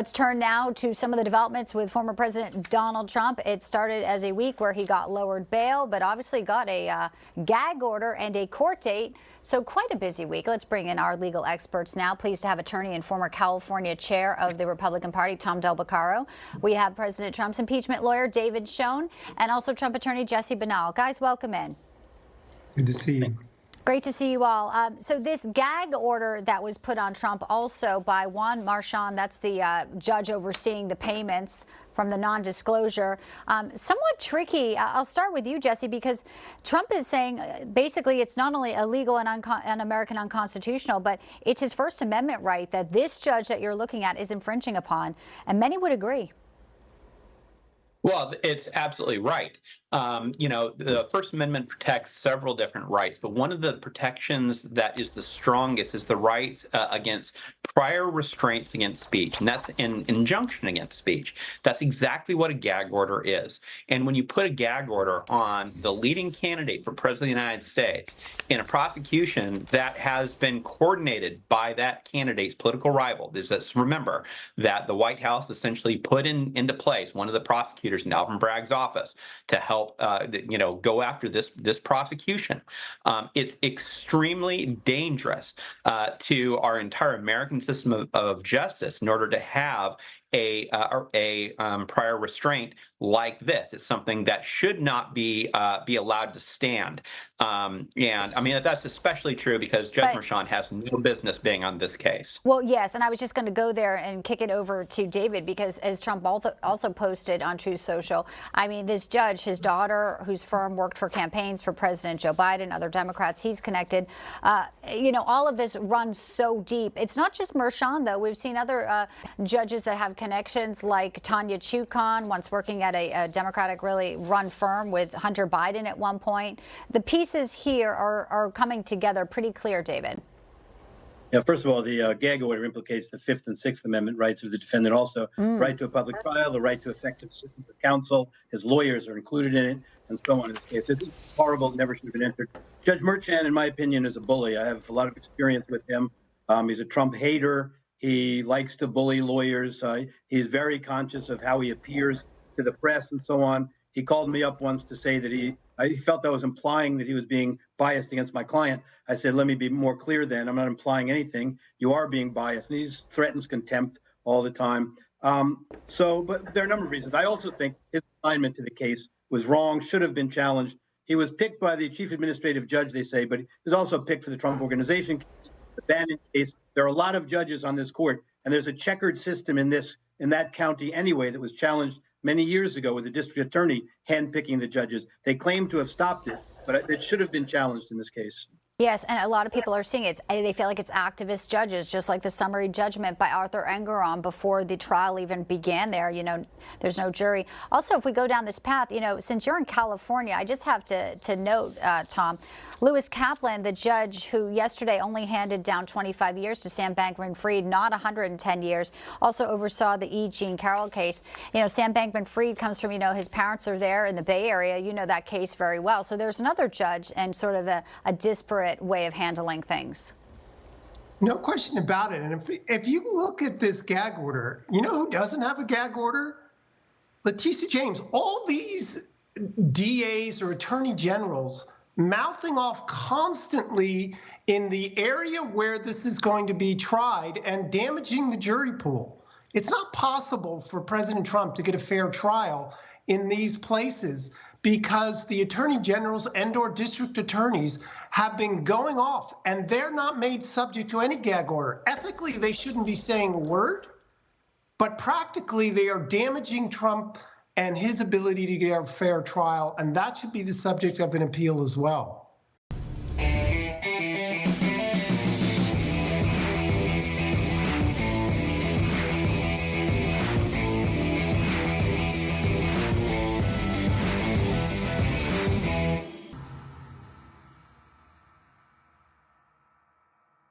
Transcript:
Let's turn now to some of the developments with former President Donald Trump. It started as a week where he got lowered bail, but obviously got a gag order and a court date. So quite a busy week. Let's bring in our legal experts now. Pleased to have attorney and former California chair of the Republican Party, Tom Beccaro. We have President Trump's impeachment lawyer, David Schoen, and also Trump attorney, Jesse Banal. Guys, welcome in. Good to see you. Great to see you all. So this gag order that was put on Trump also by Juan Marchand, that's the judge overseeing the payments from the non-disclosure, somewhat tricky. I'll start with you, Jesse, because Trump is saying basically it's not only illegal and un-American unconstitutional, but it's his First Amendment right that this judge that you're looking at is infringing upon, and many would agree. Well, it's absolutely right. The First Amendment protects several different rights, but one of the protections that is the strongest is the right against prior restraints against speech, and that's an injunction against speech. That's exactly what a gag order is. And when you put a gag order on the leading candidate for President of the United States in a prosecution that has been coordinated by that candidate's political rival, let's remember that the White House essentially put into place one of the prosecutors in Alvin Bragg's office to help go after this prosecution. It's extremely dangerous to our entire American system of justice in order to have a prior restraint like this. It's something that should not be allowed to stand. And I mean, that's especially true because Judge Marchand has no business being on this case. Well, yes, and I was just going to go there and kick it over to David because as Trump also posted on Truth Social, I mean, this judge, his daughter, whose firm worked for campaigns for President Joe Biden, other Democrats, he's connected. All of this runs so deep. It's not just Marchand, though. We've seen other judges that have connections like Tanya Chutkan, once working at a Democratic really run firm with Hunter Biden at one point. The pieces here are coming together pretty clear, David. Yeah, first of all, the gag order implicates the Fifth and Sixth Amendment rights of the defendant. Also, right to a public trial, the right to effective assistance of counsel. His lawyers are included in it, and so on in this case. It's horrible. It never should have been entered. Judge Marchand, in my opinion, is a bully. I have a lot of experience with him. He's a Trump hater. He likes to bully lawyers. He's very conscious of how he appears to the press and so on. He called me up once to say that I felt I was implying that he was being biased against my client. I said, let me be more clear then. I'm not implying anything. You are being biased. And he threatens contempt all the time. But there are a number of reasons. I also think his assignment to the case was wrong, should have been challenged. He was picked by the chief administrative judge, they say, but he was also picked for the Trump Organization case, the Bannon case. There are a lot of judges on this court, and there's a checkered system in that county anyway that was challenged many years ago with the district attorney handpicking the judges. They claim to have stopped it, but it should have been challenged in this case. Yes, and a lot of people are seeing it. They feel like it's activist judges, just like the summary judgment by Arthur Engoron before the trial even began there. There's no jury. Also, if we go down this path, since you're in California, I just have to note, Tom, Lewis Kaplan, the judge who yesterday only handed down 25 years to Sam Bankman-Fried, not 110 years, also oversaw the E. Jean Carroll case. Sam Bankman-Fried comes from, his parents are there in the Bay Area. You know that case very well. So there's another judge and sort of a disparate way of handling things. No question about it. And if you look at this gag order, you know who doesn't have a gag order? Letitia James. All these DAs or attorney generals mouthing off constantly in the area where this is going to be tried and damaging the jury pool. It's not possible for President Trump to get a fair trial in these places because the attorney generals and/or district attorneys have been going off, and they're not made subject to any gag order. Ethically, they shouldn't be saying a word, but practically, they are damaging Trump and his ability to get a fair trial, and that should be the subject of an appeal as well.